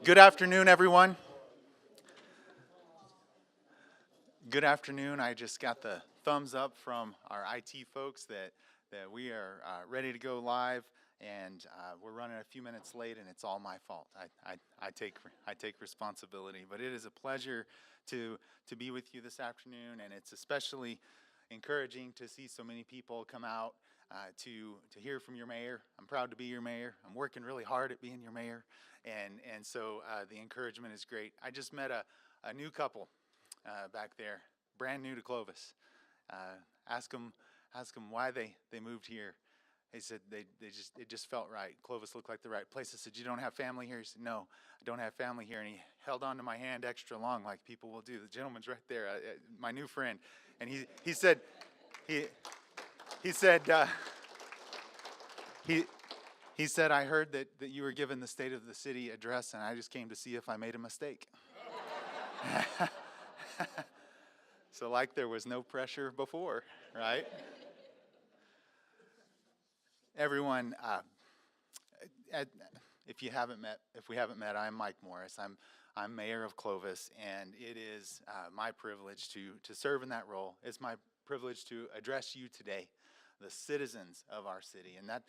Good afternoon, everyone. Good afternoon. I just got the thumbs up from our IT folks that we are ready to go live, and we're running a few minutes late, and it's all my fault. I take responsibility, but it is a pleasure to be with you this afternoon, and it's especially encouraging to see so many people come out to hear from your mayor. I'm proud to be your mayor. I'm working really hard at being your mayor, and so the encouragement is great. I just met a new couple back there, brand new to Clovis. Ask them why they moved here. They said it just felt right. Clovis looked like the right place. I said, "You don't have family here?" He said, "No, I don't have family here." And he held on to my hand extra long, like people will do. The gentleman's right there, my new friend, and he said he said, "I heard that you were given the State of the City address, and I just came to see if I made a mistake." So like there was no pressure before, right? Everyone, if we haven't met, I'm Mike Morris. I'm mayor of Clovis, and it is my privilege to serve in that role. It's my privilege to address you today, the citizens of our city, and that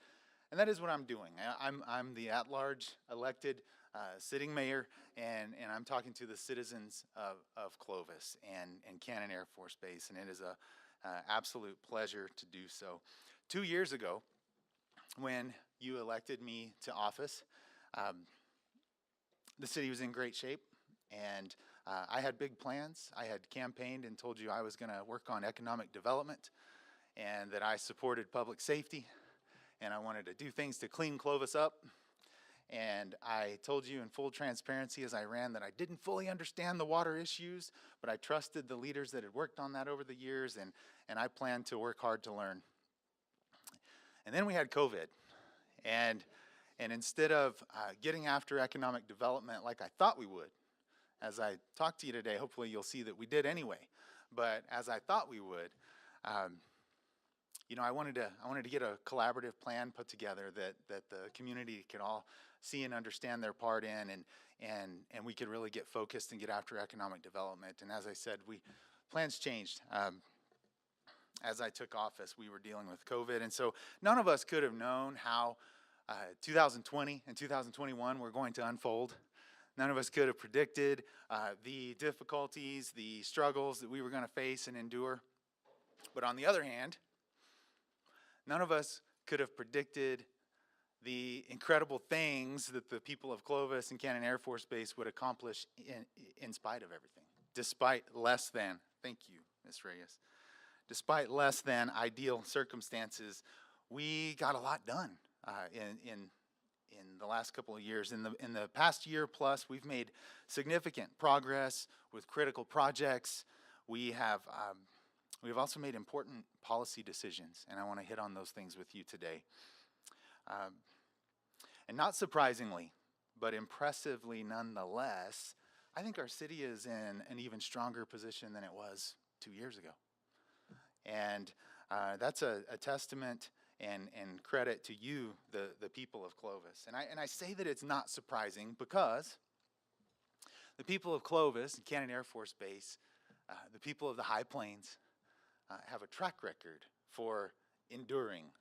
is what I'm doing. I'm the at-large elected sitting mayor, and I'm talking to the citizens of Clovis and Cannon Air Force Base, and it is a absolute pleasure to do so. 2 years ago, when you elected me to office, the city was in great shape, and I had big plans. I had campaigned and told you I was going to work on economic development, and that I supported public safety, and I wanted to do things to clean Clovis up. And I told you in full transparency as I ran that I didn't fully understand the water issues, but I trusted the leaders that had worked on that over the years, and I planned to work hard to learn. And then we had COVID, and instead of getting after economic development like I thought we would, as I talk to you today, hopefully you'll see that we did anyway, but as I thought we would, I wanted to get a collaborative plan put together that the community could all see and understand their part in, and we could really get focused and get after economic development. And as I said, plans changed. As I took office, we were dealing with COVID, and so none of us could have known how 2020 and 2021 were going to unfold. None of us could have predicted the difficulties, the struggles that we were going to face and endure. But on the other hand, none of us could have predicted the incredible things that the people of Clovis and Cannon Air Force Base would accomplish in spite of everything. Despite less than, thank you, Ms. Reyes, despite less than ideal circumstances, we got a lot done in the last couple of years. In the past year plus, we've made significant progress with critical projects. We've also made important policy decisions, and I want to hit on those things with you today. And not surprisingly, but impressively nonetheless, I think our city is in an even stronger position than it was 2 years ago. And that's a testament and credit to you, the people of Clovis. And I say that it's not surprising because the people of Clovis and Cannon Air Force Base, the people of the High Plains, have a track record for enduring,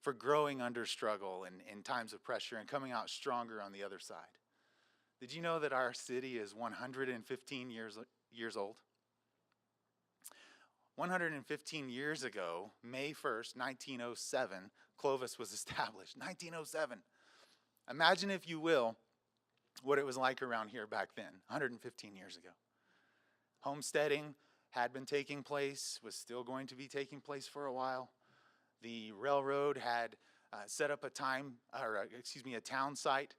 for growing under struggle and in times of pressure and coming out stronger on the other side. Did you know that our city is 115 years old? 115 years ago, May 1st, 1907, Clovis was established. 1907. Imagine, if you will, what it was like around here back then, 115 years ago. Homesteading had been taking place, was still going to be taking place for a while. The railroad had set up a town site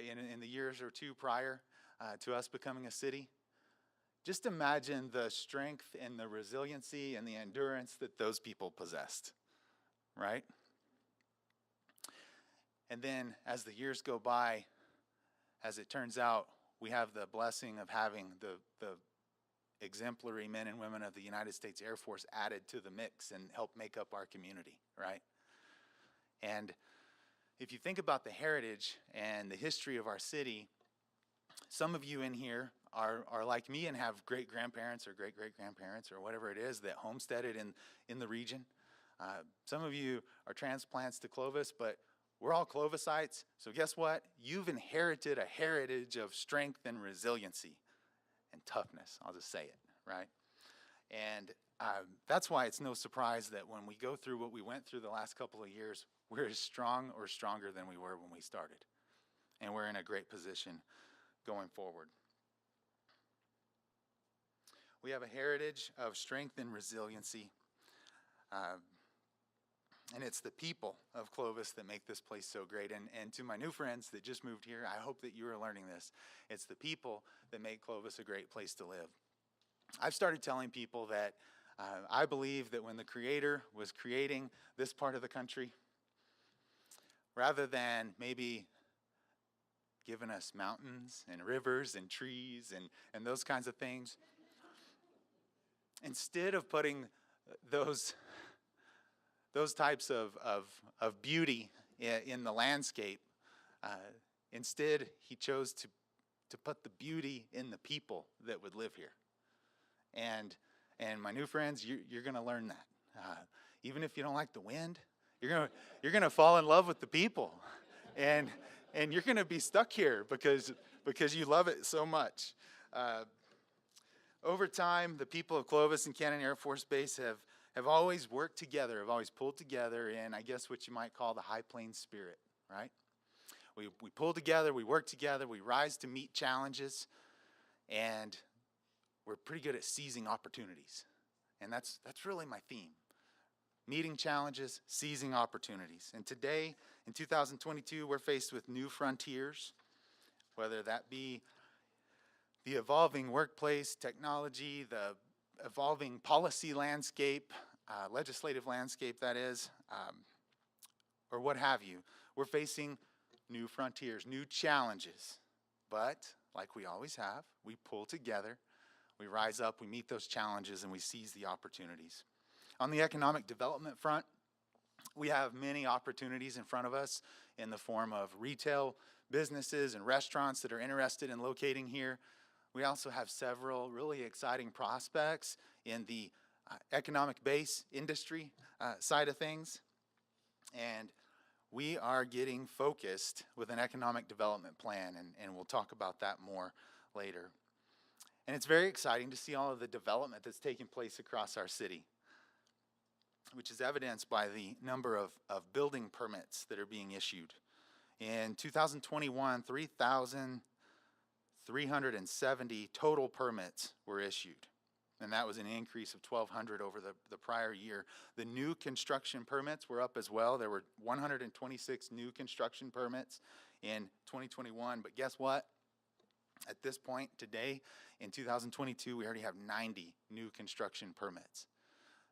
in the years or two prior to us becoming a city. Just imagine the strength and the resiliency and the endurance that those people possessed, right? And then as the years go by, as it turns out, we have the blessing of having the exemplary men and women of the United States Air Force added to the mix and help make up our community, right? And if you think about the heritage and the history of our city, Some of you in here are like me and have great-grandparents or great-great-grandparents or whatever it is that homesteaded in the region. Some of you are transplants to Clovis, but we're all Clovisites, so guess what? You've inherited a heritage of strength and resiliency and toughness. I'll just say it, right? And that's why it's no surprise that when we go through what we went through the last couple of years, we're as strong or stronger than we were when we started. And we're in a great position going forward. We have a heritage of strength and resiliency. And it's the people of Clovis that make this place so great. And to my new friends that just moved here, I hope that you are learning this. It's the people that make Clovis a great place to live. I've started telling people that I believe that when the Creator was creating this part of the country, rather than maybe giving us mountains and rivers and trees and those kinds of things, instead of putting those types of beauty in the landscape, instead he chose to put the beauty in the people that would live here. And my new friends, you're going to learn that. Even if you don't like the wind, you're gonna fall in love with the people, and you're gonna be stuck here because you love it so much. Over time, the people of Clovis and Cannon Air Force Base have always worked together, have always pulled together in, I guess, what you might call the high plains spirit, right? We pull together, we work together, we rise to meet challenges, and we're pretty good at seizing opportunities. And that's really my theme. Meeting challenges, seizing opportunities. And today, in 2022, we're faced with new frontiers, whether that be the evolving workplace, technology, the evolving policy landscape, legislative landscape, that is, or what have you. We're facing new frontiers, new challenges. But, like we always have, we pull together, we rise up, we meet those challenges, and we seize the opportunities. On the economic development front, we have many opportunities in front of us in the form of retail businesses and restaurants that are interested in locating here. We also have several really exciting prospects in the economic base industry side of things. And we are getting focused with an economic development plan, and we'll talk about that more later. And it's very exciting to see all of the development that's taking place across our city, which is evidenced by the number of building permits that are being issued. In 2021, 3,370 total permits were issued, and that was an increase of 1,200 over the prior year. The new construction permits were up as well. There were 126 new construction permits in 2021, but guess what? At this point today, in 2022, we already have 90 new construction permits.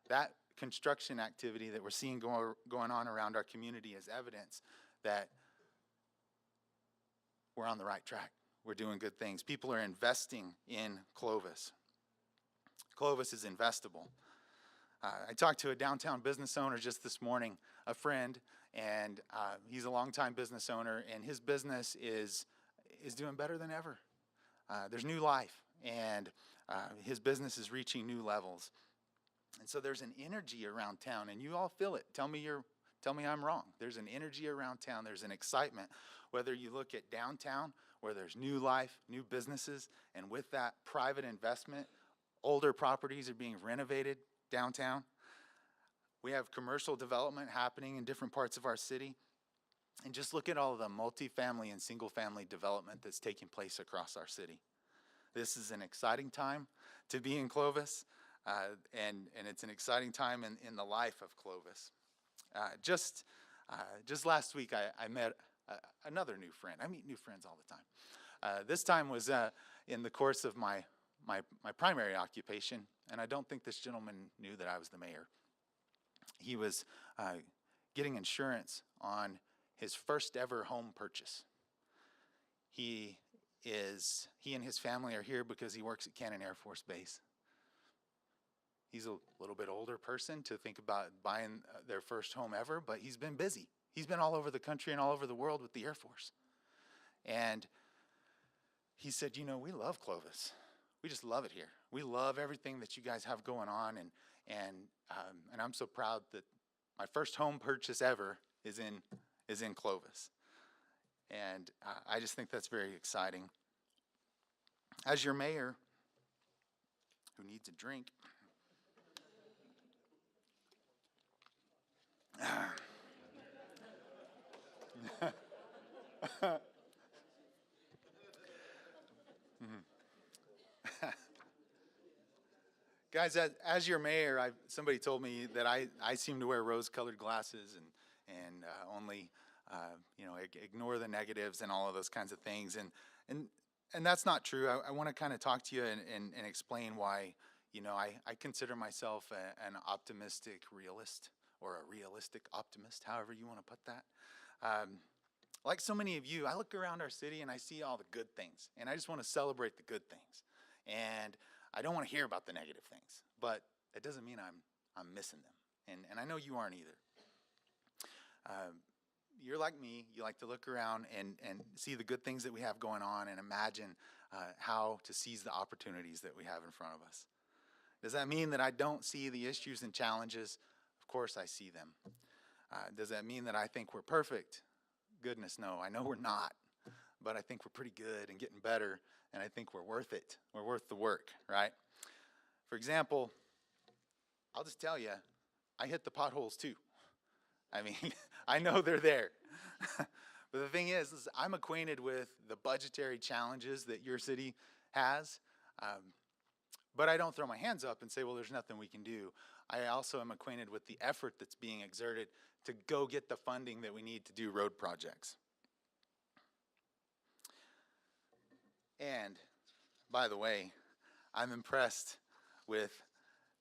That construction activity that we're seeing going on around our community is evidence that we're on the right track. We're doing good things. People are investing in Clovis. Clovis is investable. I talked to a downtown business owner just this morning, a friend, and he's a longtime business owner, and his business is doing better than ever. There's new life, and his business is reaching new levels. And so there's an energy around town, and you all feel it. Tell me I'm wrong. There's an energy around town. There's an excitement. Whether you look at downtown, where there's new life, new businesses, and with that private investment, older properties are being renovated downtown. We have commercial development happening in different parts of our city. And just look at all of the multifamily and single-family development that's taking place across our city. This is an exciting time to be in Clovis. And it's an exciting time in the life of Clovis. Just last week, I met another new friend. I meet new friends all the time. This time was in the course of my primary occupation, and I don't think this gentleman knew that I was the mayor. He was getting insurance on his first ever home purchase. He and his family are here because he works at Cannon Air Force Base. He's a little bit older person to think about buying their first home ever, but he's been busy. He's been all over the country and all over the world with the Air Force. And he said, you know, we love Clovis. We just love it here. We love everything that you guys have going on, and I'm so proud that my first home purchase ever is in Clovis. And I just think that's very exciting. As your mayor, who needs a drink, guys, as your mayor, somebody told me that I seem to wear rose-colored glasses and only ignore the negatives and all of those kinds of things, and that's not true. I want to kind of talk to you and explain why, I consider myself an optimistic realist, or a realistic optimist, however you want to put that. Like so many of you, I look around our city and I see all the good things, and I just want to celebrate the good things. And I don't want to hear about the negative things, but it doesn't mean I'm missing them. And I know you aren't either. You're like me. You like to look around and see the good things that we have going on and imagine how to seize the opportunities that we have in front of us. Does that mean that I don't see the issues and challenges? Of course I see them. Does that mean that I think we're perfect? Goodness, no. I know we're not. But I think we're pretty good and getting better, and I think we're worth it. We're worth the work, right? For example, I'll just tell you, I hit the potholes too. I mean, I know they're there. But the thing is I'm acquainted with the budgetary challenges that your city has, but I don't throw my hands up and say, well, there's nothing we can do. I also am acquainted with the effort that's being exerted to go get the funding that we need to do road projects. And, by the way, I'm impressed with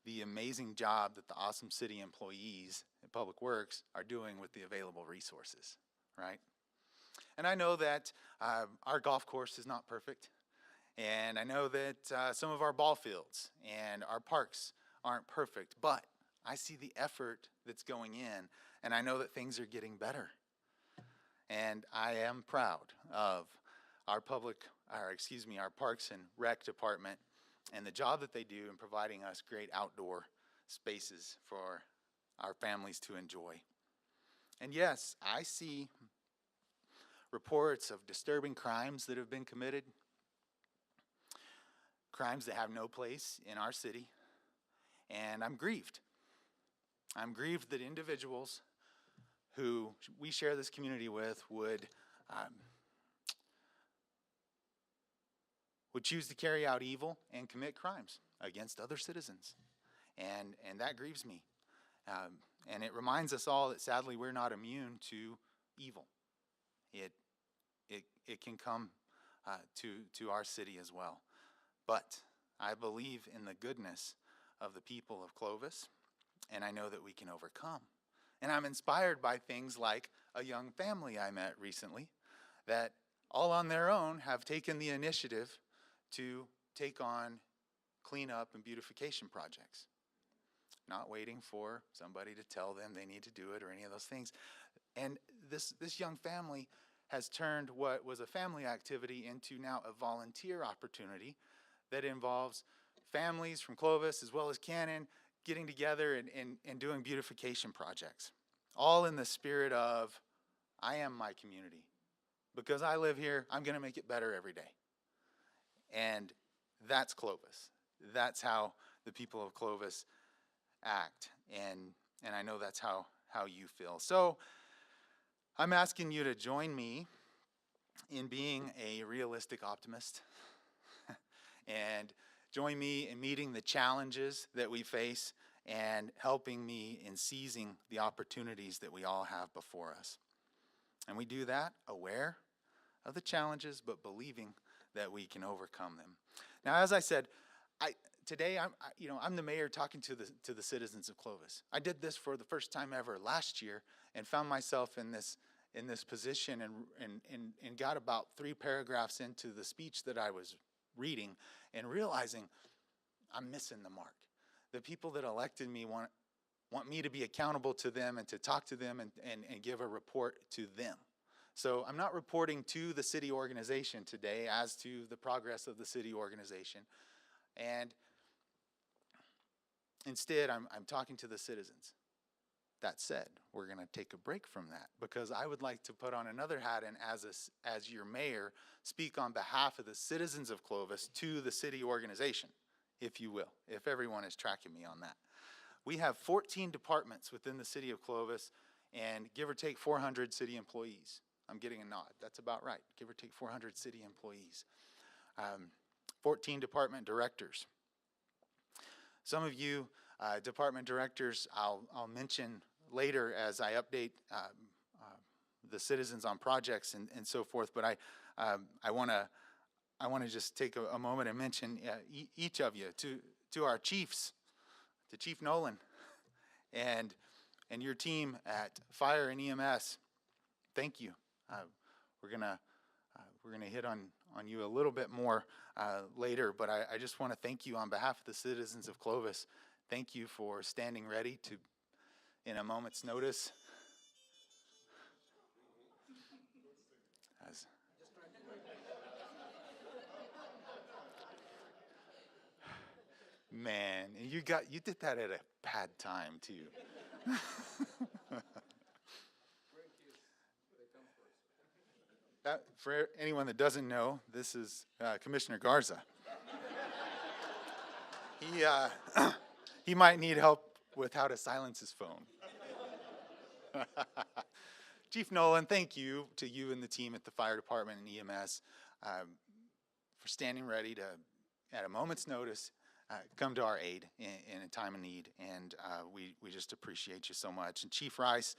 the amazing job that the awesome city employees in Public Works are doing with the available resources, right? And I know that our golf course is not perfect, and I know that some of our ball fields and our parks aren't perfect, but I see the effort that's going in, and I know that things are getting better. And I am proud of our Parks and Rec department and the job that they do in providing us great outdoor spaces for our families to enjoy. And yes, I see reports of disturbing crimes that have been committed, crimes that have no place in our city, and I'm grieved. I'm grieved that individuals who we share this community with would choose to carry out evil and commit crimes against other citizens. And that grieves me. And it reminds us all that sadly we're not immune to evil. It can come to our city as well. But I believe in the goodness of the people of Clovis, and I know that we can overcome. And I'm inspired by things like a young family I met recently that all on their own have taken the initiative to take on cleanup and beautification projects, not waiting for somebody to tell them they need to do it or any of those things. And this young family has turned what was a family activity into now a volunteer opportunity that involves families from Clovis as well as Cannon getting together and doing beautification projects, all in the spirit of, I am my community. Because I live here, I'm going to make it better every day. And that's Clovis. That's how the people of Clovis act. And I know that's how you feel. So I'm asking you to join me in being a realistic optimist and join me in meeting the challenges that we face and helping me in seizing the opportunities that we all have before us. And we do that aware of the challenges, but believing that we can overcome them. Now, as I said, today I'm the mayor talking to the citizens of Clovis. I did this for the first time ever last year and found myself in this position and got about 3 paragraphs into the speech that I was reading and realizing I'm missing the mark. The people that elected me want me to be accountable to them and to talk to them and give a report to them. So I'm not reporting to the city organization today as to the progress of the city organization. And instead, I'm talking to the citizens. That said, we're going to take a break from that because I would like to put on another hat and as your mayor, speak on behalf of the citizens of Clovis to the city organization, if you will, if everyone is tracking me on that. We have 14 departments within the city of Clovis and give or take 400 city employees. I'm getting a nod. That's about right. Give or take 400 city employees. 14 department directors. Some of you department directors I'll mention later as I update the citizens on projects and so forth, but I want to just take a moment and mention each of you to our chiefs, to Chief Nolan and your team at Fire and EMS. Thank you. We're gonna hit on you a little bit more later, but I just want to thank you on behalf of the citizens of Clovis. Thank you for standing ready to, in a moment's notice. Man, you did that at a bad time too. For anyone that doesn't know, this is Commissioner Garza. He might need help with how to silence his phone. Chief Nolan, thank you to you and the team at the fire department and EMS for standing ready to, at a moment's notice, come to our aid in a time of need, and we just appreciate you so much. And Chief Rice,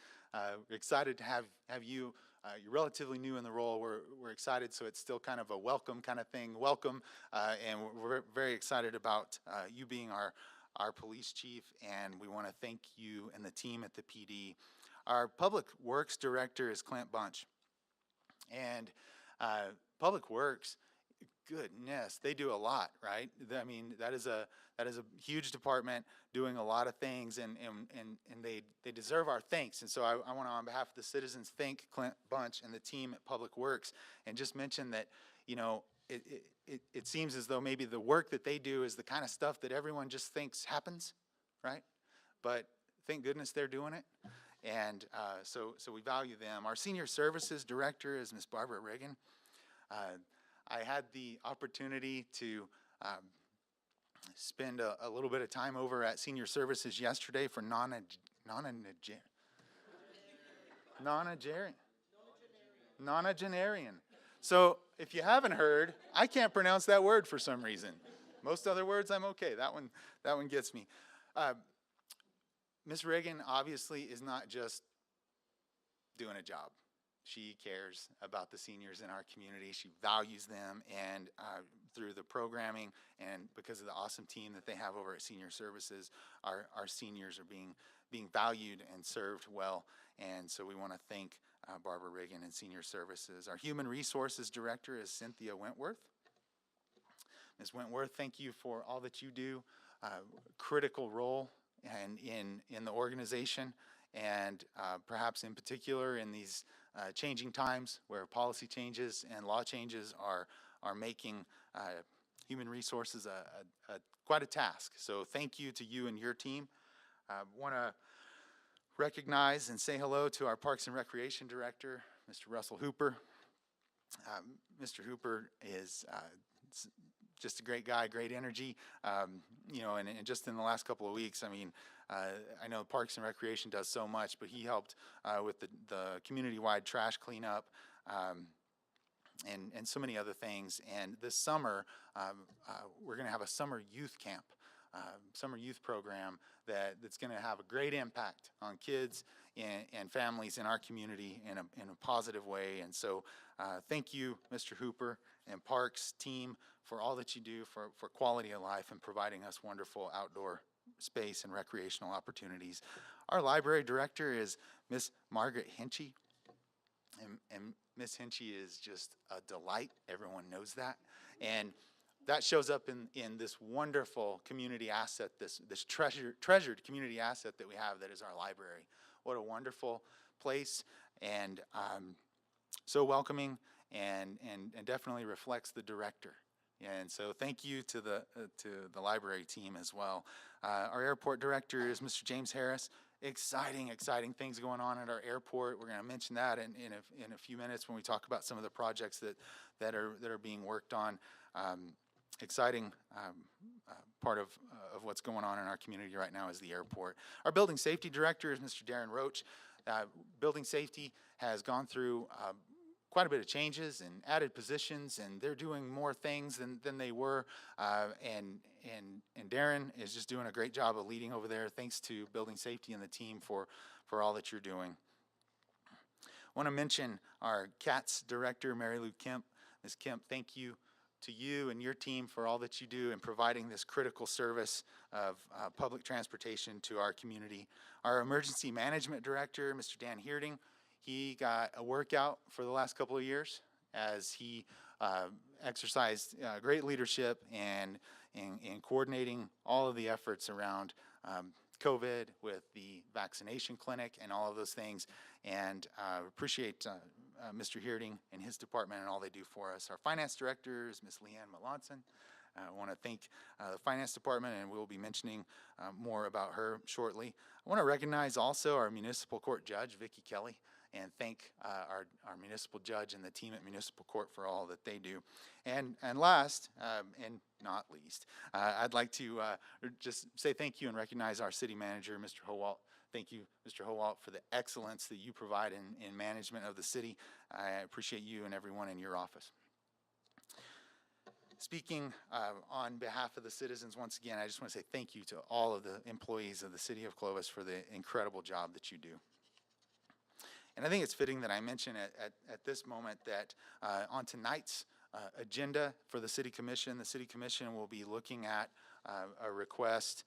we're excited to have you. You're relatively new in the role. We're excited, so it's still kind of a welcome kind of thing. Welcome, and we're very excited about you being our police chief, and we want to thank you and the team at the PD. Our Public Works Director is Clint Bunch, and Public Works, goodness, they do a lot, right? I mean, that is a huge department doing a lot of things, and they deserve our thanks. And so I want to, on behalf of the citizens, thank Clint Bunch and the team at Public Works, and just mention that, you know, it seems as though maybe the work that they do is the kind of stuff that everyone just thinks happens, right? But thank goodness they're doing it, and so we value them. Our Senior Services Director is Ms. Barbara Reagan. I had the opportunity to spend a little bit of time over at Senior Services yesterday for nonagenarian. So if you haven't heard, I can't pronounce that word for some reason. Most other words I'm okay. That one gets me. Ms. Reagan obviously is not just doing a job. She cares about the seniors in our community. She values them, and through the programming and because of the awesome team that they have over at Senior Services, our seniors are being valued and served well. And so we want to thank Barbara Reagan and Senior Services. Our Human Resources Director is Cynthia Wentworth. Ms. Wentworth, thank you for all that you do. Critical role and in the organization, and perhaps in particular in these changing times where policy changes and law changes are making human resources quite a task. So thank you to you and your team. Want to recognize and say hello to our Parks and Recreation Director, Mr. Russell Hooper. Mr. Hooper is just a great guy, great energy. You know, and just in the last couple of weeks, I mean, I know Parks and Recreation does so much, but he helped with the community-wide trash cleanup and so many other things. And this summer, we're going to have a summer youth camp, summer youth program that's going to have a great impact on kids and families in our community in a positive way. And so thank you, Mr. Hooper and Parks team, for all that you do for quality of life and providing us wonderful outdoor space and recreational opportunities. Our library director is Miss Margaret Hinchy, and Miss Hinchy is just a delight. Everyone knows that, and that shows up in this wonderful community asset, this treasured community asset that we have, that is our library. What a wonderful place, and so welcoming and definitely reflects the director. And so thank you to the library team as well. Our airport director is Mr. James Harris. Exciting things going on at our airport. We're going to mention that in a few minutes when we talk about some of the projects that are being worked on. Exciting part of what's going on in our community right now is the airport. Our building safety director is Mr. Darren Roach. Building safety has gone through quite a bit of changes and added positions, and they're doing more things than they were. And Darren is just doing a great job of leading over there. Thanks to building safety and the team for all that you're doing. I want to mention our CATS director, Mary Lou Kemp. Ms. Kemp, thank you to you and your team for all that you do in providing this critical service of public transportation to our community. Our emergency management director, Mr. Dan Heerding, he got a workout for the last couple of years as he exercised great leadership and in coordinating all of the efforts around COVID with the vaccination clinic and all of those things. And appreciate Mr. Heerding and his department and all they do for us. Our finance director is Ms. Leanne Melanson. I want to thank the finance department, and we'll be mentioning more about her shortly. I want to recognize also our municipal court judge, Vicki Kelly, and thank our municipal judge and the team at municipal court for all that they do. And last, and not least, I'd like to just say thank you and recognize our city manager, Mr. Howalt. Thank you, Mr. Howalt, for the excellence that you provide in management of the city. I appreciate you and everyone in your office. Speaking on behalf of the citizens, once again, I just want to say thank you to all of the employees of the city of Clovis for the incredible job that you do. And I think it's fitting that I mention at this moment that on tonight's agenda for the City Commission will be looking at a request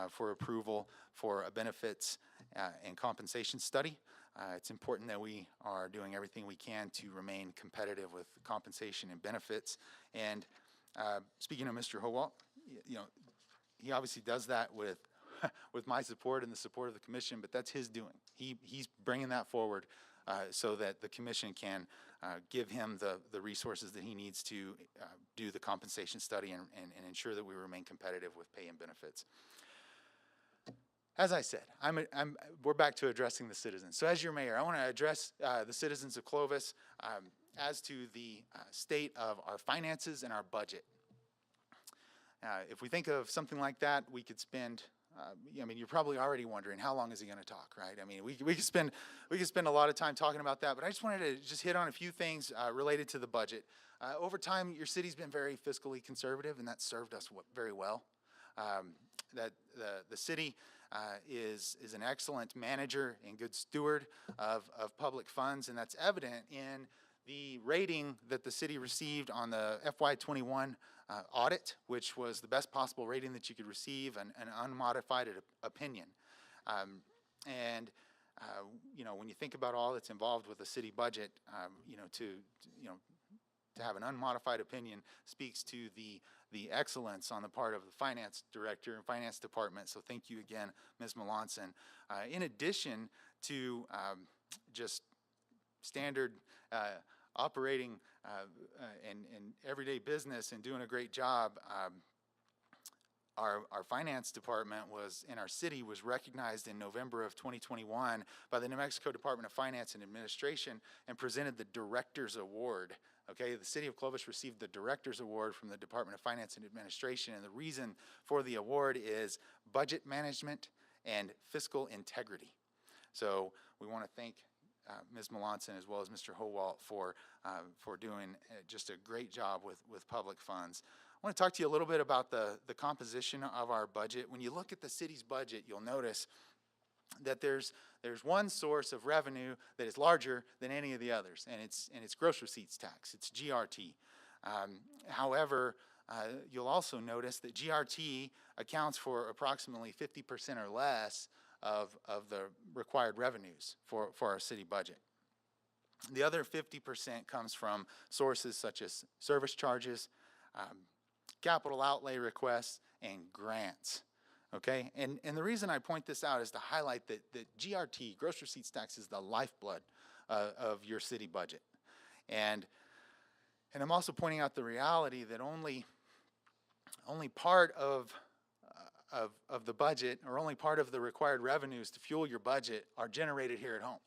for approval for a benefits and compensation study. It's important that we are doing everything we can to remain competitive with compensation and benefits. And speaking of Mr. Howalt, he obviously does that with my support and the support of the commission, but that's his doing. He's bringing that forward so that the commission can give him the resources that he needs to do the compensation study and ensure that we remain competitive with pay and benefits. As I said, we're back to addressing the citizens. So as your mayor, I want to address the citizens of Clovis as to the state of our finances and our budget. If we think of something like that, we could spend you're probably already wondering, how long is he going to talk, right? I mean, we could spend a lot of time talking about that, but I just wanted to just hit on a few things related to the budget. Over time, your city's been very fiscally conservative, and that's served us very well. That the city is an excellent manager and good steward of public funds, and that's evident in the rating that the city received on the FY21 audit, which was the best possible rating that you could receive, an unmodified opinion. When you think about all that's involved with the city budget, to have an unmodified opinion speaks to the excellence on the part of the finance director and finance department. So thank you again, Ms. Melanson. In addition to just standard operating and everyday business and doing a great job, our finance department in our city was recognized in November of 2021 by the New Mexico Department of Finance and Administration and presented the Director's Award. Okay, the city of Clovis received the Director's Award from the Department of Finance and Administration, and the reason for the award is budget management and fiscal integrity. So we want to thank Ms. Melanson as well as Mr. Howalt for doing just a great job with public funds. I want to talk to you a little bit about the composition of our budget. When you look at the city's budget, you'll notice that there's one source of revenue that is larger than any of the others, and it's gross receipts tax. It's GRT. However, you'll also notice that GRT accounts for approximately 50% or less of the required revenues for our city budget. The other 50% comes from sources such as service charges, capital outlay requests, and grants. Okay, and the reason I point this out is to highlight that GRT, gross receipts tax, is the lifeblood of your city budget. And I'm also pointing out the reality that only part of the budget, or only part of the required revenues to fuel your budget, are generated here at home.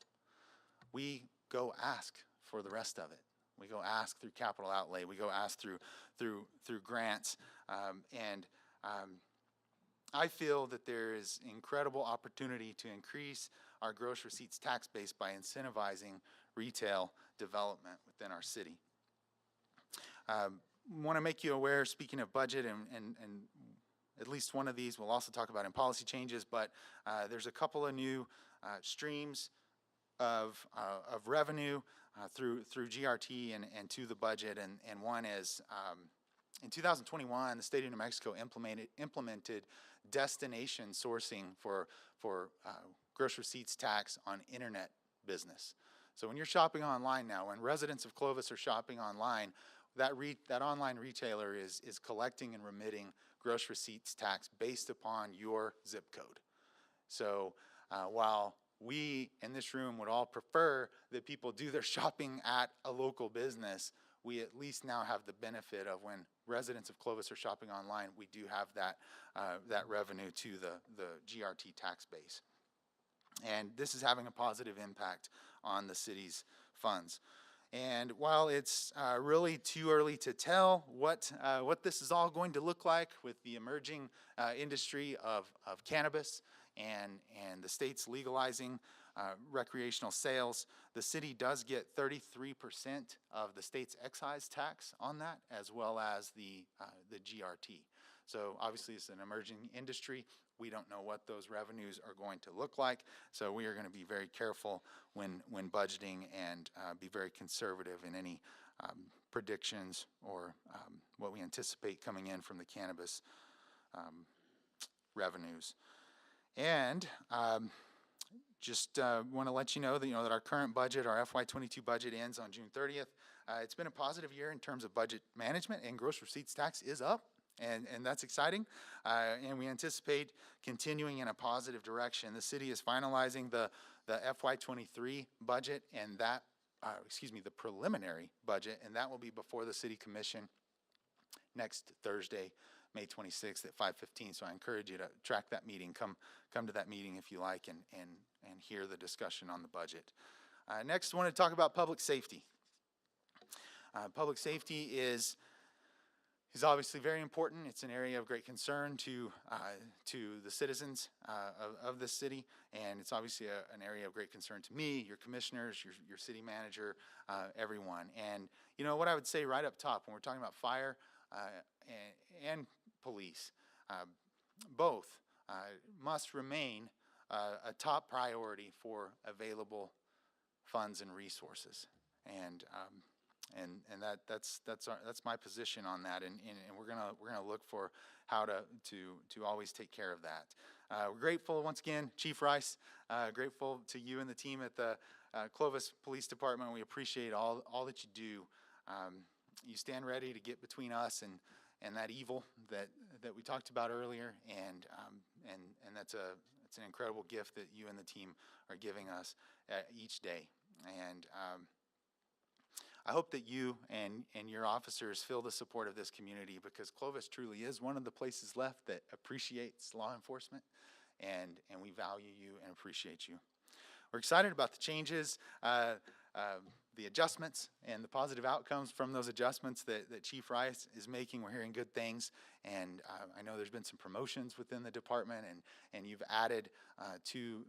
We go ask for the rest of it. We go ask through capital outlay. We go ask through grants, and I feel that there is incredible opportunity to increase our gross receipts tax base by incentivizing retail development within our city. Want to make you aware, speaking of budget, and at least one of these we'll also talk about in policy changes, but there's a couple of new streams of revenue through GRT and to the budget, and one is in 2021 the state of New Mexico implemented destination sourcing for gross receipts tax on internet business. So when you're shopping online now, when residents of Clovis are shopping online, that online retailer is collecting and remitting gross receipts tax based upon your zip code. So while we in this room would all prefer that people do their shopping at a local business, we at least now have the benefit of, when residents of Clovis are shopping online, we do have that revenue to the GRT tax base. And this is having a positive impact on the city's funds. And while it's really too early to tell what this is all going to look like with the emerging industry of cannabis and the state's legalizing recreational sales, the city does get 33% of the state's excise tax on that, as well as the GRT. So obviously it's an emerging industry. We don't know what those revenues are going to look like, so we are going to be very careful when budgeting, and be very conservative in any predictions or what we anticipate coming in from the cannabis revenues. And just want to let you know that our current budget, our FY22 budget, ends on June 30th. It's been a positive year in terms of budget management, and gross receipts tax is up. And that's exciting, and we anticipate continuing in a positive direction. The city is finalizing the FY23 budget, and that, the preliminary budget, and that will be before the City Commission next Thursday, May 26th at 5:15. So I encourage you to track that meeting. Come to that meeting if you like, and hear the discussion on the budget. Next, I want to talk about public safety. Public safety is obviously very important. It's an area of great concern to the citizens of this city, and it's obviously an area of great concern to me, your commissioners, your city manager, everyone. And what I would say right up top, when we're talking about fire and police, both must remain a top priority for available funds and resources. And that's my position on that, and we're gonna look for how to always take care of that. We're grateful once again, Chief Rice. Grateful to you and the team at the Clovis Police Department. We appreciate all that you do. You stand ready to get between us and that evil that we talked about earlier, and that's it's an incredible gift that you and the team are giving us each day. And I hope that you and your officers feel the support of this community, because Clovis truly is one of the places left that appreciates law enforcement, and we value you and appreciate you. We're excited about the changes, the adjustments, and the positive outcomes from those adjustments that Chief Rice is making. We're hearing good things, and I know there's been some promotions within the department, and you've added to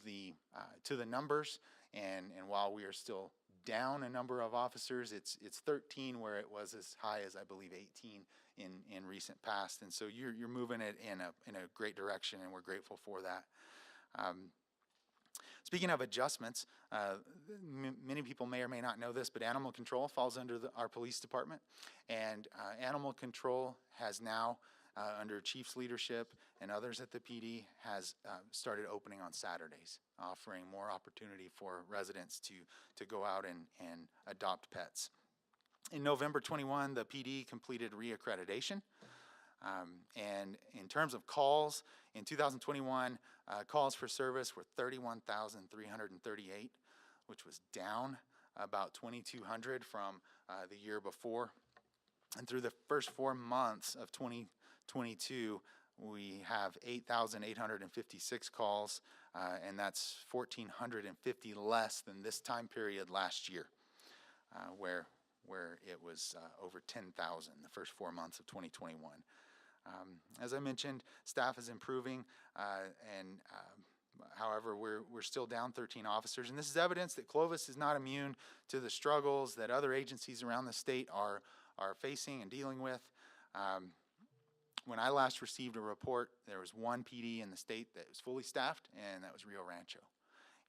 the numbers, and while we are still down a number of officers, it's 13, where it was as high as, I believe, 18 in recent past, and so you're moving it in a great direction, and we're grateful for that. Speaking of adjustments, many people may or may not know this, but animal control falls under our police department, and animal control has now, under Chief's leadership and others at the PD, has started opening on Saturdays, offering more opportunity for residents to go out and adopt pets. In November 21, the PD completed reaccreditation. And in terms of calls, in 2021, calls for service were 31,338, which was down about 2,200 from the year before. And through the first 4 months of 2022, we have 8,856 calls, and that's 1,450 less than this time period last year, where it was over 10,000 the first 4 months of 2021. As I mentioned, staff is improving, and however, we're still down 13 officers, and this is evidence that Clovis is not immune to the struggles that other agencies around the state are facing and dealing with. When I last received a report, there was one PD in the state that was fully staffed, and that was Rio Rancho.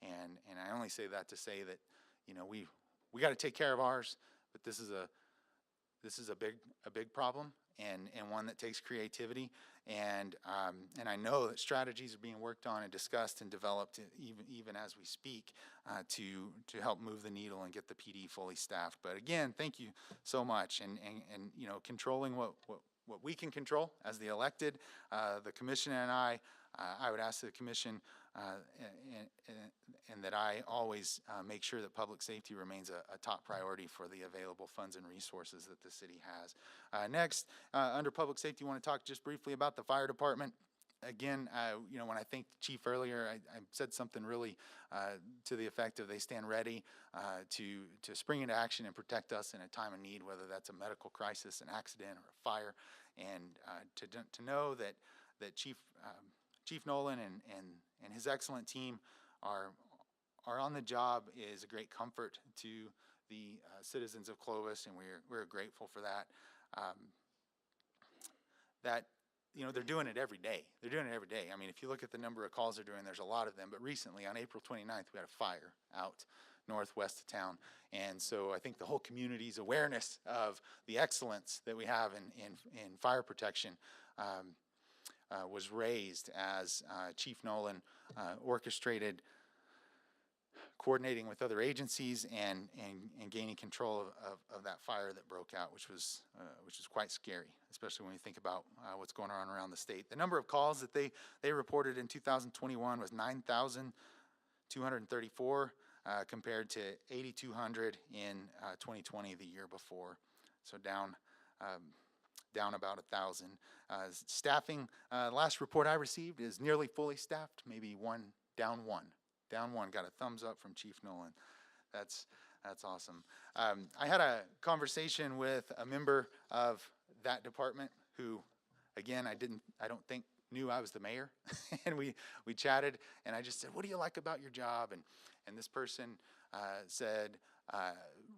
And I only say that to say that, you know, we got to take care of ours, but this is a big problem, and one that takes creativity. And I know that strategies are being worked on and discussed and developed even as we speak to help move the needle and get the PD fully staffed. But again, thank you so much. And you know, controlling what we can control as the elected, the commission and I would ask the commission and that I always make sure that public safety remains a top priority for the available funds and resources that the city has. Next, under public safety, I want to talk just briefly about the fire department. Again, you know, when I thanked the chief earlier, I said something really to the effect of they stand ready to spring into action and protect us in a time of need, whether that's a medical crisis, an accident, or a fire. And to know that Chief Nolan and his excellent team are on the job is a great comfort to the citizens of Clovis, and we're grateful for that. That, you know, they're doing it every day. They're doing it every day. I mean, if you look at the number of calls they're doing, there's a lot of them. But recently, on April 29th, we had a fire out northwest of town. And so I think the whole community's awareness of the excellence that we have in fire protection was raised as Chief Nolan orchestrated coordinating with other agencies and gaining control of that fire that broke out, which was quite scary, especially when you think about what's going on around the state. The number of calls that they reported in 2021 was 9,234 compared to 8,200 in 2020, the year before. So down about 1,000. Staffing, last report I received is nearly fully staffed, maybe down one. Got a thumbs up from Chief Nolan. That's awesome. I had a conversation with a member of that department who, again, I don't think knew I was the mayor. And we chatted, and I just said, what do you like about your job? And this person said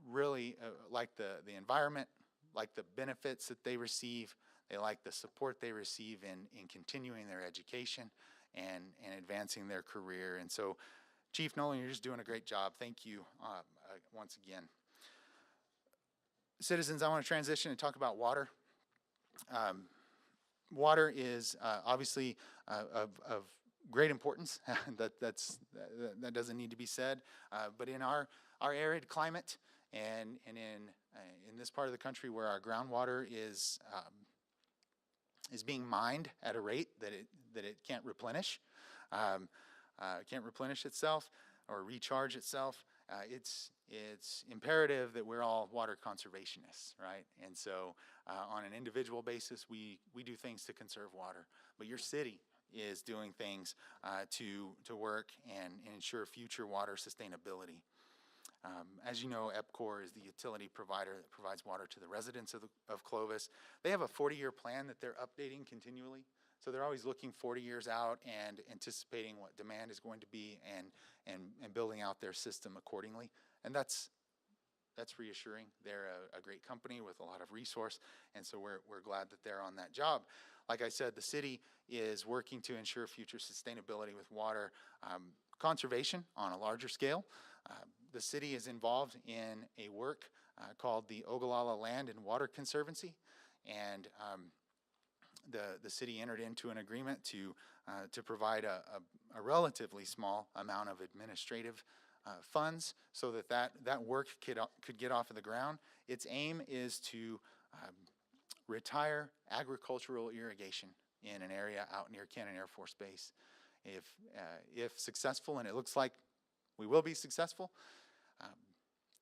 really like the environment, like the benefits that they receive. They like the support they receive in continuing their education and advancing their career. And so, Chief Nolan, you're just doing a great job. Thank you once again. Citizens, I want to transition and talk about water. Water is obviously of great importance. that doesn't need to be said. But in our arid climate and in this part of the country where our groundwater is being mined at a rate that it can't replenish, can't replenish itself or recharge itself, it's imperative that we're all water conservationists, right? And so on an individual basis, we do things to conserve water, but your city is doing things to work and ensure future water sustainability. As you know, EPCOR is the utility provider that provides water to the residents of Clovis. They have a 40-year plan that they're updating continually. So they're always looking 40 years out and anticipating what demand is going to be and building out their system accordingly. And that's reassuring. They're a great company with a lot of resource, and so we're glad that they're on that job. Like I said, the city is working to ensure future sustainability with water conservation on a larger scale. The city is involved in a work called the Ogallala Land and Water Conservancy, and the city entered into an agreement to provide a relatively small amount of administrative funds so that work could get off of the ground. Its aim is to retire agricultural irrigation in an area out near Cannon Air Force Base. If successful, and it looks like we will be successful,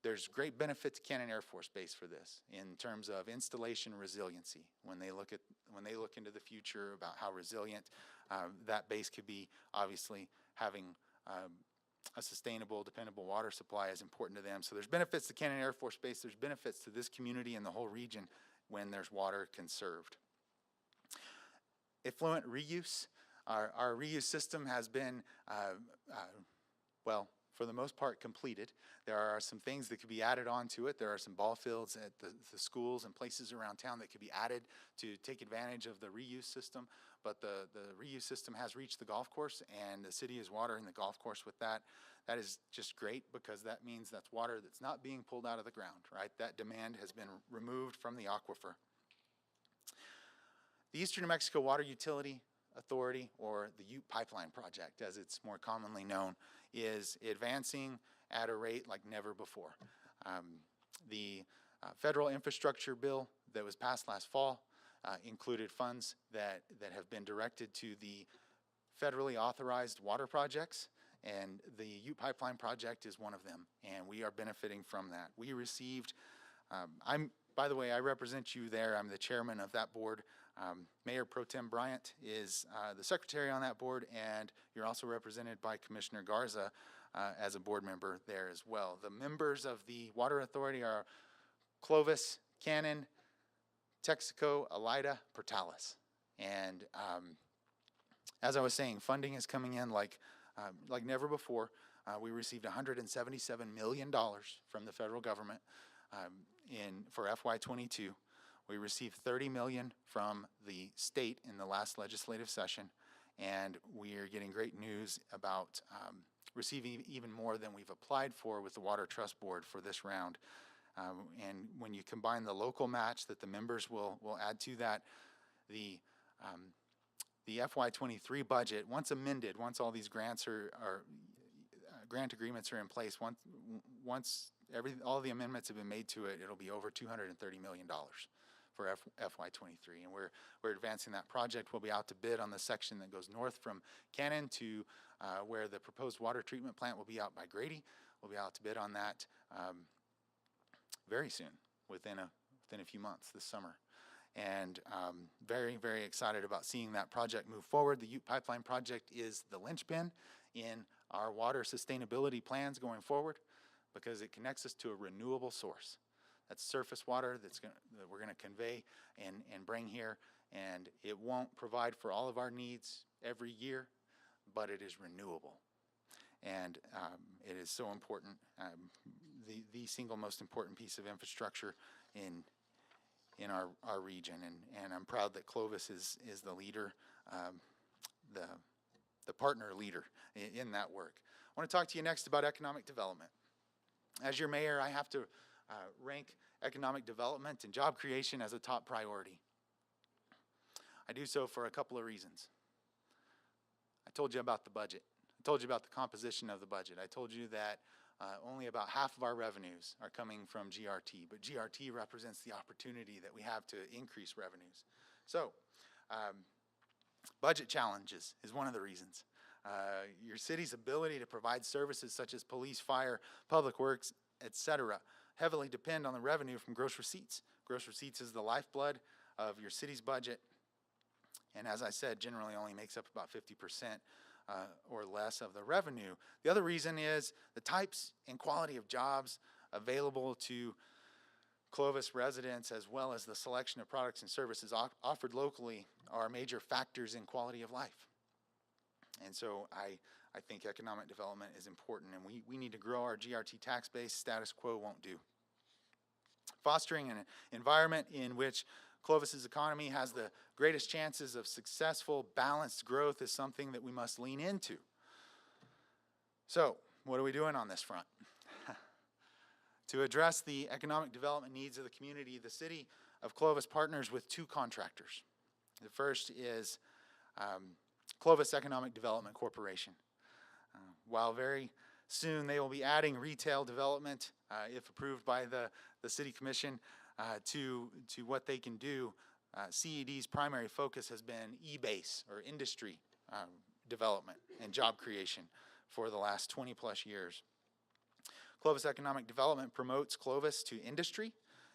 There's great benefit to Cannon Air Force Base for this in terms of installation resiliency. When they look into the future about how resilient that base could be, obviously having a sustainable, dependable water supply is important to them. So there's benefits to Cannon Air Force Base. There's benefits to this community and the whole region when there's water conserved. Effluent reuse. Our reuse system has been, well, for the most part, completed. There are some things that could be added onto it. There are some ball fields at the schools and places around town that could be added to take advantage of the reuse system. But the reuse system has reached the golf course, and the city is watering the golf course with that. That is just great, because that means that's water that's not being pulled out of the ground, right? That demand has been removed from the aquifer. The Eastern New Mexico Water Utility Authority, or the Ute Pipeline Project, as it's more commonly known, is advancing at a rate like never before. The federal infrastructure bill that was passed last fall included funds that have been directed to the federally authorized water projects, and the Ute Pipeline Project is one of them, and we are benefiting from that. We received, by the way, I represent you there. I'm the chairman of that board. Mayor Pro Tem Bryant is the secretary on that board, and you're also represented by Commissioner Garza as a board member there as well. The members of the Water Authority are Clovis, Cannon, Texaco, Elida, Portales. And as I was saying, funding is coming in like never before. We received $177 million from the federal government for FY22. We received $30 million from the state in the last legislative session, and we are getting great news about receiving even more than we've applied for with the Water Trust Board for this round. And when you combine the local match that the members will add to that, the FY23 budget, once amended, once all these grants grant agreements are in place, once all the amendments have been made to it, it'll be over $230 million for FY23, and we're advancing that project. We'll be out to bid on the section that goes north from Cannon to where the proposed water treatment plant will be out by Grady. We'll be out to bid on that very soon, within a few months this summer. And very, very excited about seeing that project move forward. The Ute Pipeline Project is the linchpin in our water sustainability plans going forward, because it connects us to a renewable source. That's surface water that we're going to convey and bring here, and it won't provide for all of our needs every year, but it is renewable, and it is so important. The single most important piece of infrastructure in our region, and I'm proud that Clovis is the leader, the partner leader in that work. I want to talk to you next about economic development. As your mayor, I have to rank economic development and job creation as a top priority. I do so for a couple of reasons. I told you about the budget. I told you about the composition of the budget. I told you that only about half of our revenues are coming from GRT, but GRT represents the opportunity that we have to increase revenues. So, budget challenges is one of the reasons. Your city's ability to provide services such as police, fire, public works, etc., heavily depend on the revenue from gross receipts. Gross receipts is the lifeblood of your city's budget, and as I said, generally only makes up about 50% or less of the revenue. The other reason is the types and quality of jobs available to Clovis residents, as well as the selection of products and services offered locally, are major factors in quality of life. And so I think economic development is important, and we need to grow our GRT tax base. Status quo won't do. Fostering an environment in which Clovis's economy has the greatest chances of successful, balanced growth is something that we must lean into. So, what are we doing on this front? To address the economic development needs of the community, the city of Clovis partners with two contractors. The first is Clovis Economic Development Corporation. While very soon they will be adding retail development, if approved by the City Commission, to what they can do, CED's primary focus has been e-base, or industry development and job creation, for the last 20 plus years. Clovis Economic Development promotes Clovis to industry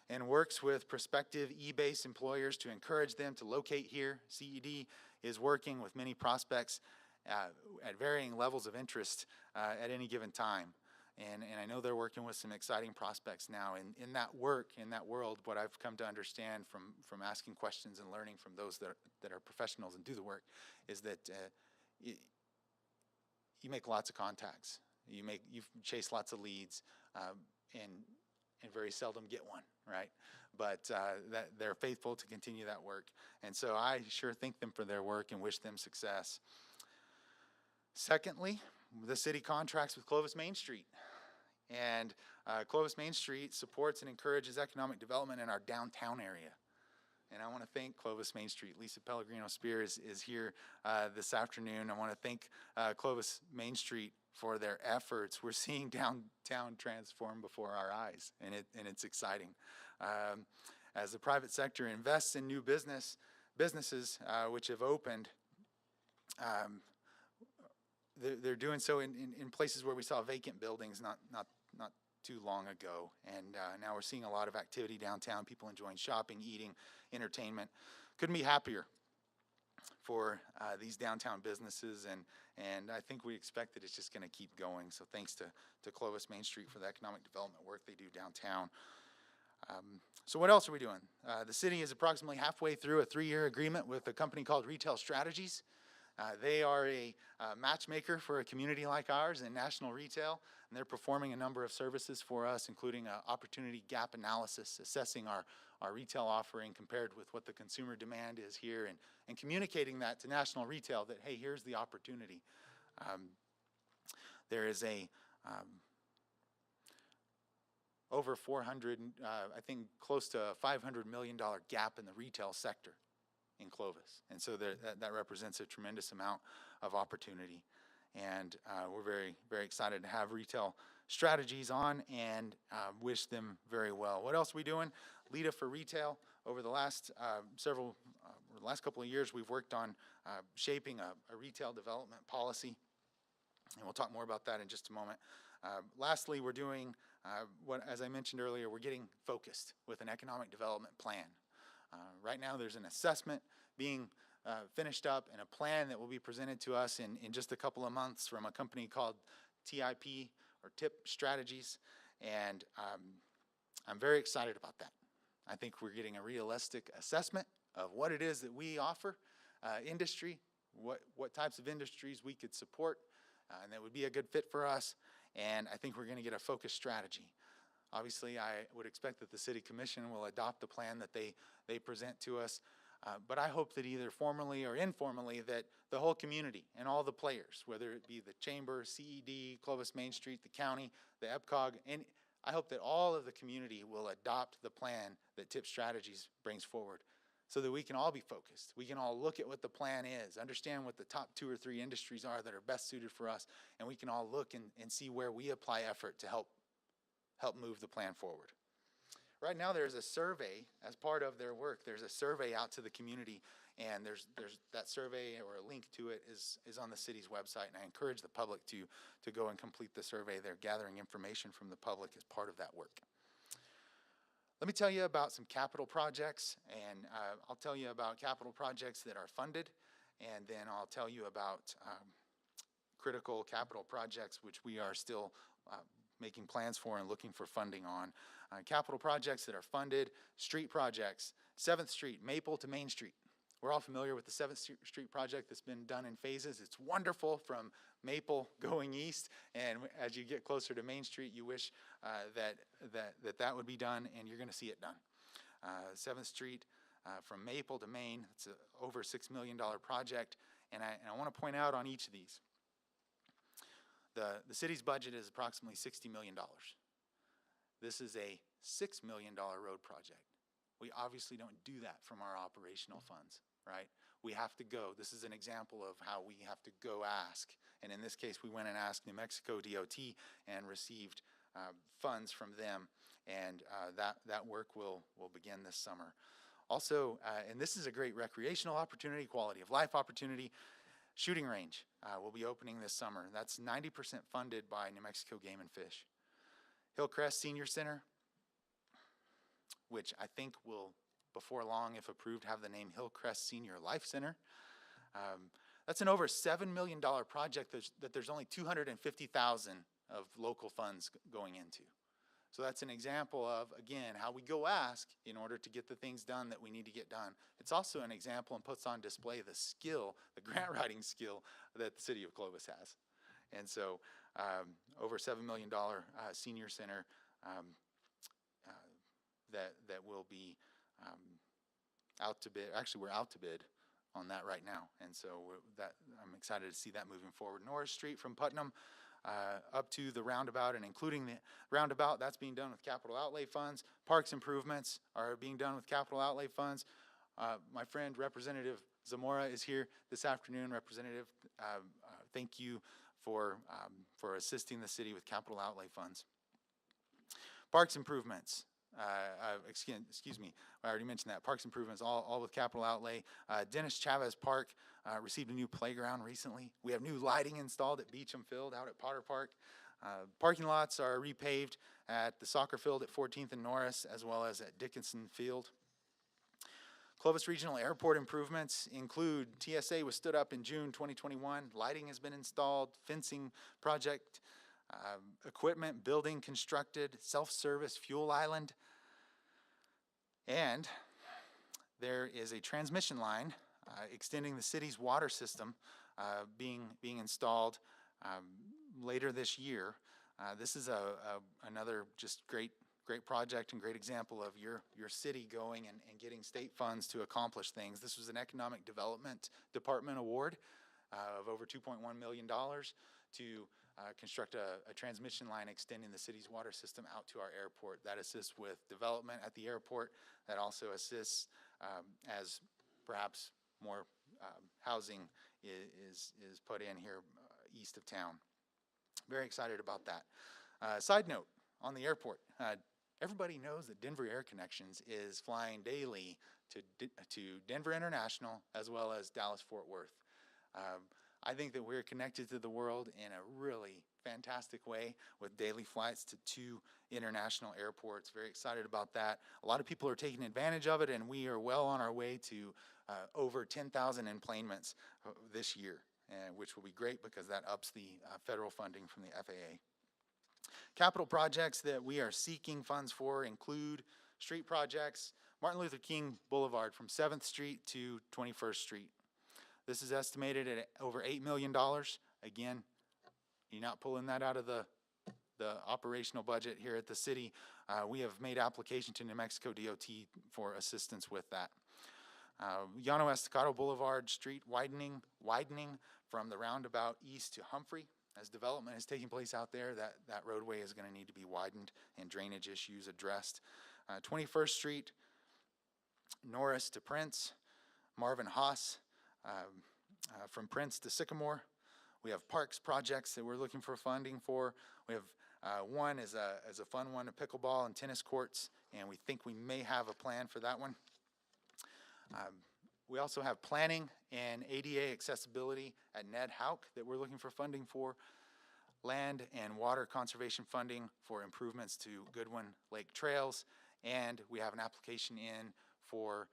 and works with prospective e-based employers to encourage them to locate here. CED is working with many prospects at varying levels of interest at any given time. And I know they're working with some exciting prospects now. And in that work, in that world, what I've come to understand from asking questions and learning from those that are professionals and do the work is that you make lots of contacts. You chase lots of leads, and very seldom get one, right? But that they're faithful to continue that work. And so I sure thank them for their work and wish them success. Secondly, the city contracts with Clovis Main Street. And Clovis Main Street supports and encourages economic development in our downtown area. And I want to thank Clovis Main Street. Lisa Pellegrino Spears is here this afternoon. I want to thank Clovis Main Street for their efforts. We're seeing downtown transform before our eyes, and it's exciting. As the private sector invests in new businesses which have opened, they're doing so in places where we saw vacant buildings not too long ago, and now we're seeing a lot of activity downtown, people enjoying shopping, eating, entertainment. Couldn't be happier for these downtown businesses, and I think we expect that it's just going to keep going. So thanks to Clovis Main Street for the economic development work they do downtown. So what else are we doing? The city is approximately halfway through a 3-year agreement with a company called Retail Strategies. They are a matchmaker for a community like ours in national retail, and they're performing a number of services for us, including opportunity gap analysis, assessing our retail offering compared with what the consumer demand is here, and communicating that to national retail that, hey, here's the opportunity. There is a over 400, I think close to a $500 million gap in the retail sector in Clovis, and so that represents a tremendous amount of opportunity, and we're very, very excited to have Retail Strategies on, and wish them very well. What else are we doing? LEDA for Retail. Over the last couple of years, we've worked on shaping a retail development policy, and we'll talk more about that in just a moment. Lastly, we're doing as I mentioned earlier, we're getting focused with an economic development plan. Right now there's an assessment being finished up and a plan that will be presented to us in just a couple of months from a company called TIP or TIP Strategies, and I'm very excited about that. I think we're getting a realistic assessment of what it is that we offer industry, what types of industries we could support, and that would be a good fit for us, and I think we're going to get a focused strategy. Obviously, I would expect that the City Commission will adopt the plan that they present to us, but I hope that either formally or informally that the whole community and all the players, whether it be the Chamber, CED, Clovis Main Street, the county, the EPCOG, and I hope that all of the community will adopt the plan that TIP Strategies brings forward so that we can all be focused. We can all look at what the plan is, understand what the top 2 or 3 industries are that are best suited for us, and we can all look and see where we apply effort to help move the plan forward. Right now there's a survey as part of their work. There's a survey out to the community, and there's that survey, or a link to it is on the city's website, and I encourage the public to go and complete the survey. They're gathering information from the public as part of that work. Let me tell you about some capital projects, and I'll tell you about capital projects that are funded, and then I'll tell you about critical capital projects which we are still making plans for and looking for funding on. Capital projects that are funded: street projects, 7th Street, Maple to Main Street. We're all familiar with the 7th Street project that's been done in phases. It's wonderful from Maple going east, and as you get closer to Main Street, you wish that would be done, and you're going to see it done. 7th Street from Maple to Maine, it's an over $6 million project, and I want to point out on each of these. The city's budget is approximately $60 million. This is a $6 million road project. We obviously don't do that from our operational funds, right? We have to go. This is an example of how we have to go ask. And in this case, we went and asked New Mexico DOT and received funds from them. And that work will begin this summer. Also, and this is a great recreational opportunity, quality of life opportunity, shooting range will be opening this summer. That's 90% funded by New Mexico Game and Fish. Hillcrest Senior Center, which I think will, before long, if approved, have the name Hillcrest Senior Life Center. That's an over $7 million project that there's only $250,000 of local funds going into. So that's an example of, again, how we go ask in order to get the things done that we need to get done. It's also an example and puts on display the skill, the grant writing skill that the city of Clovis has. And so over $7 million senior center that will be out to bid. Actually, we're out to bid on that right now. And so I'm excited to see that moving forward. Norris Street from Putnam up to the roundabout and including the roundabout, that's being done with capital outlay funds. Parks improvements are being done with capital outlay funds. My friend Representative Zamora is here this afternoon. Representative, thank you for assisting the city with capital outlay funds. Parks improvements. Excuse me, I already mentioned that. Parks improvements, all with capital outlay. Dennis Chavez Park received a new playground recently. We have new lighting installed at Beecham Field out at Potter Park. Parking lots are repaved at the soccer field at 14th and Norris, as well as at Dickinson Field. Clovis Regional Airport improvements include TSA was stood up in June 2021. Lighting has been installed, fencing project, equipment, building constructed, self-service fuel island, and there is a transmission line extending the city's water system being installed later this year. This is another just great project and great example of your city going and getting state funds to accomplish things. This was an Economic Development Department award of over $2.1 million to construct a transmission line extending the city's water system out to our airport. That assists with development at the airport. That also assists as perhaps more housing is put in here east of town. Very excited about that. Side note on the airport. Everybody knows that Denver Air Connections is flying daily to Denver International as well as Dallas-Fort Worth. I think that we're connected to the world in a really fantastic way with daily flights to 2 international airports. Very excited about that. A lot of people are taking advantage of it, and we are well on our way to over 10,000 enplanements this year, which will be great because that ups the federal funding from the FAA. Capital projects that we are seeking funds for include street projects, Martin Luther King Boulevard from 7th Street to 21st Street. This is estimated at over $8 million. Again, you're not pulling that out of the operational budget here at the city. We have made application to New Mexico DOT for assistance with that. Llano Estacado Boulevard Street widening from the roundabout east to Humphrey. As development is taking place out there, that roadway is going to need to be widened and drainage issues addressed. 21st Street, Norris to Prince, Marvin Haas, from Prince to Sycamore. We have parks projects that we're looking for funding for. We have one is a fun one, a pickleball and tennis courts, and we think we may have a plan for that one. We also have planning and ADA accessibility at Ned Hauk that we're looking for funding for. Land and water conservation funding for improvements to Goodwin Lake trails, and we have an application in for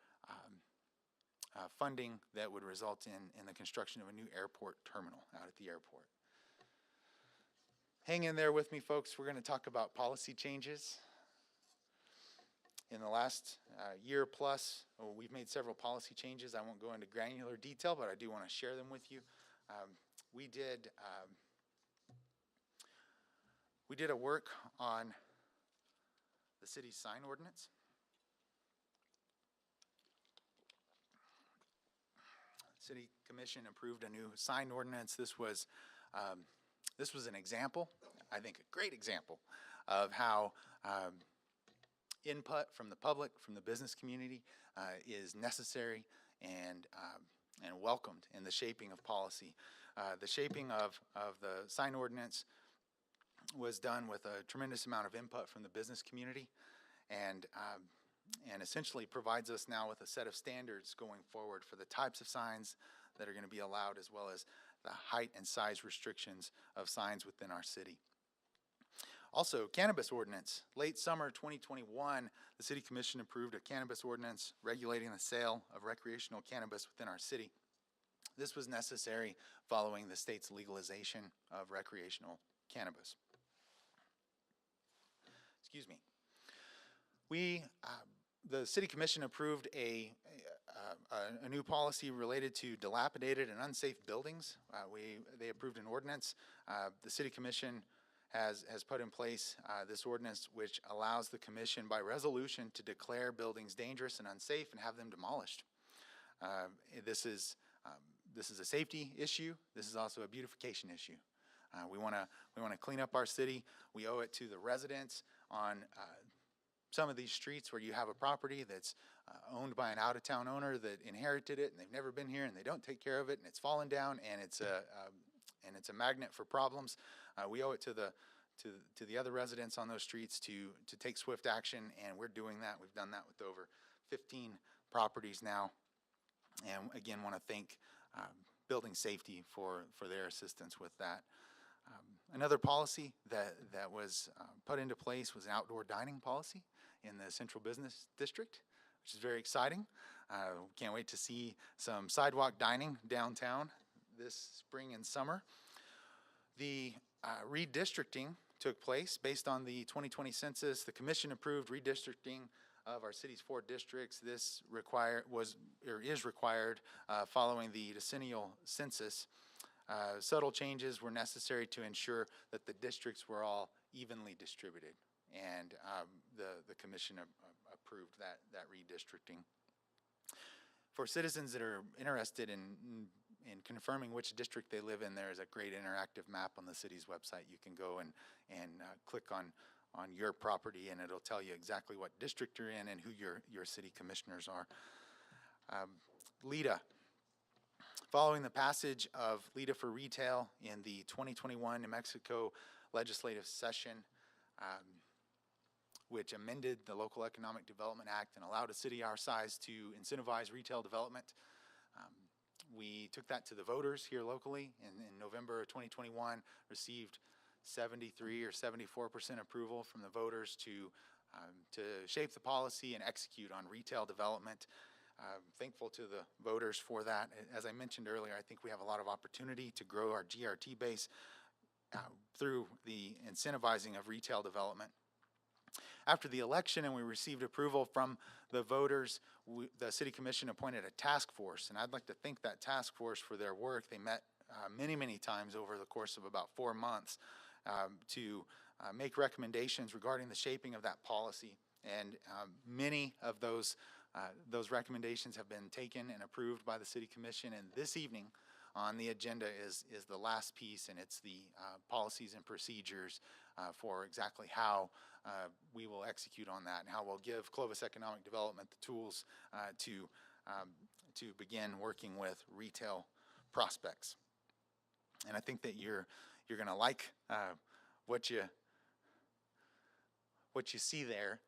funding that would result in the construction of a new airport terminal out at the airport. Hang in there with me, folks. We're going to talk about policy changes. In the last year plus, we've made several policy changes. I won't go into granular detail, but I do want to share them with you. We did a work on the city's sign ordinance. City Commission approved a new sign ordinance. This was an example, I think a great example, of how input from the public, from the business community, is necessary and welcomed in the shaping of policy. The shaping of the sign ordinance was done with a tremendous amount of input from the business community, and essentially provides us now with a set of standards going forward for the types of signs that are going to be allowed, as well as the height and size restrictions of signs within our city. Also, Cannabis Ordinance. Late summer 2021, the City Commission approved a cannabis ordinance regulating the sale of recreational cannabis within our city. This was necessary following the state's legalization of recreational cannabis. Excuse me. The City Commission approved a new policy related to dilapidated and unsafe buildings. They approved an ordinance. The City Commission has put in place this ordinance, which allows the commission by resolution to declare buildings dangerous and unsafe and have them demolished. This is a safety issue. This is also a beautification issue. We want to clean up our city. We owe it to the residents on some of these streets where you have a property that's owned by an out-of-town owner that inherited it and they've never been here and they don't take care of it and it's fallen down and it's a magnet for problems. We owe it to the other residents on those streets to take swift action, and we're doing that. We've done that with over 15 properties now, and again want to thank Building Safety for their assistance with that. Another policy that was put into place was an outdoor dining policy in the Central Business District, which is very exciting. Can't wait to see some sidewalk dining downtown this spring and summer. The redistricting took place based on the 2020 census. The commission approved redistricting of our city's 4 districts. This is required following the decennial census. Subtle changes were necessary to ensure that the districts were all evenly distributed, and the commission approved that redistricting. For citizens that are interested in confirming which district they live in, there is a great interactive map on the city's website. You can go and click on your property, and it'll tell you exactly what district you're in and who your city commissioners are. LEDA. Following the passage of LEDA for retail in the 2021 New Mexico legislative session, which amended the Local Economic Development Act and allowed a city our size to incentivize retail development, we took that to the voters here locally in November of 2021, received 73 or 74% approval from the voters to shape the policy and execute on retail development. Thankful to the voters for that. As I mentioned earlier, I think we have a lot of opportunity to grow our GRT base through the incentivizing of retail development. After the election and we received approval from the voters, the City Commission appointed a task force, and I'd like to thank that task force for their work. They met many times over the course of about 4 months to make recommendations regarding the shaping of that policy, and many of those recommendations have been taken and approved by the City Commission, and this evening on the agenda is the last piece, and it's the policies and procedures for exactly how we will execute on that and how we'll give Clovis Economic Development the tools to begin working with retail prospects. And I think that you're going to like what you see there.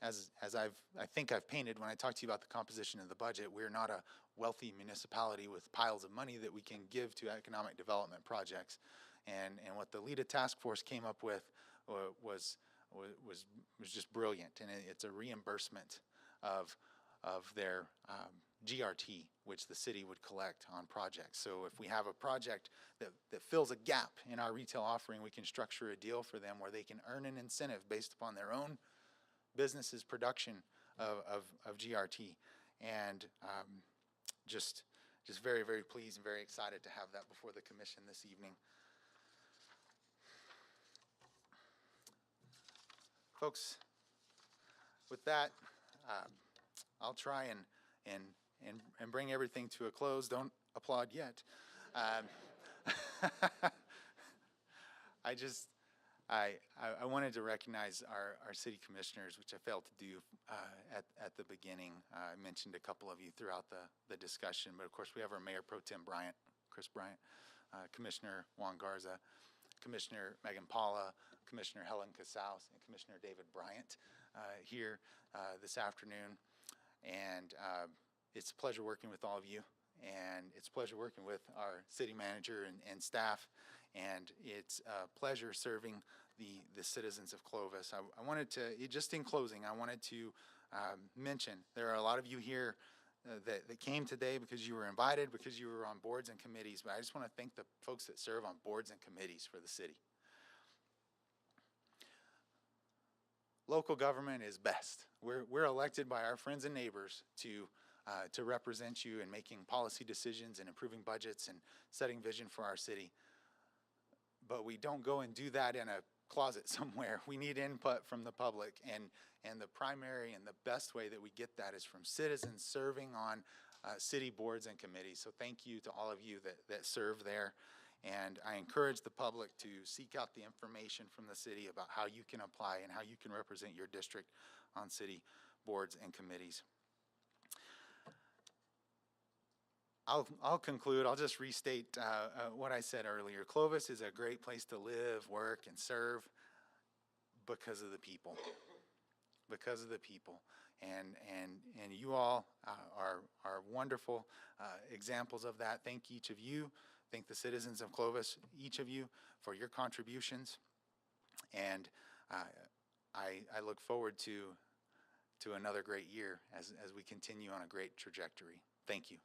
As I think I've painted when I talked to you about the composition of the budget, we're not a wealthy municipality with piles of money that we can give to economic development projects. And what the LEDA task force came up with was just brilliant, and it's a reimbursement of their GRT, which the city would collect on projects. So if we have a project that fills a gap in our retail offering, we can structure a deal for them where they can earn an incentive based upon their own business's production of GRT, and just very pleased and very excited to have that before the commission this evening. Folks, with that, I'll try and bring everything to a close. Don't applaud yet. I wanted to recognize our city commissioners, which I failed to do at the beginning. I mentioned a couple of you throughout the discussion, but of course we have our Mayor Pro Tem Chris Bryant, Commissioner Juan Garza, Commissioner Megan Paula, Commissioner Helen Casals, and Commissioner David Bryant here this afternoon. And it's a pleasure working with all of you, and it's a pleasure working with our city manager and staff, and it's a pleasure serving the citizens of Clovis. I wanted to, just in closing, I wanted to mention there are a lot of you here that came today because you were invited, because you were on boards and committees, but I just want to thank the folks that serve on boards and committees for the city. Local government is best. We're elected by our friends and neighbors to represent you in making policy decisions and improving budgets and setting vision for our city. But we don't go and do that in a closet somewhere. We need input from the public, and the primary and the best way that we get that is from citizens serving on city boards and committees. So thank you to all of you that serve there. And I encourage the public to seek out the information from the city about how you can apply and how you can represent your district on city boards and committees. I'll conclude. I'll just restate what I said earlier. Clovis is a great place to live, work, and serve because of the people. Because of the people. And you all are wonderful examples of that. Thank each of you. Thank the citizens of Clovis, each of you, for your contributions. And I look forward to another great year as we continue on a great trajectory. Thank you.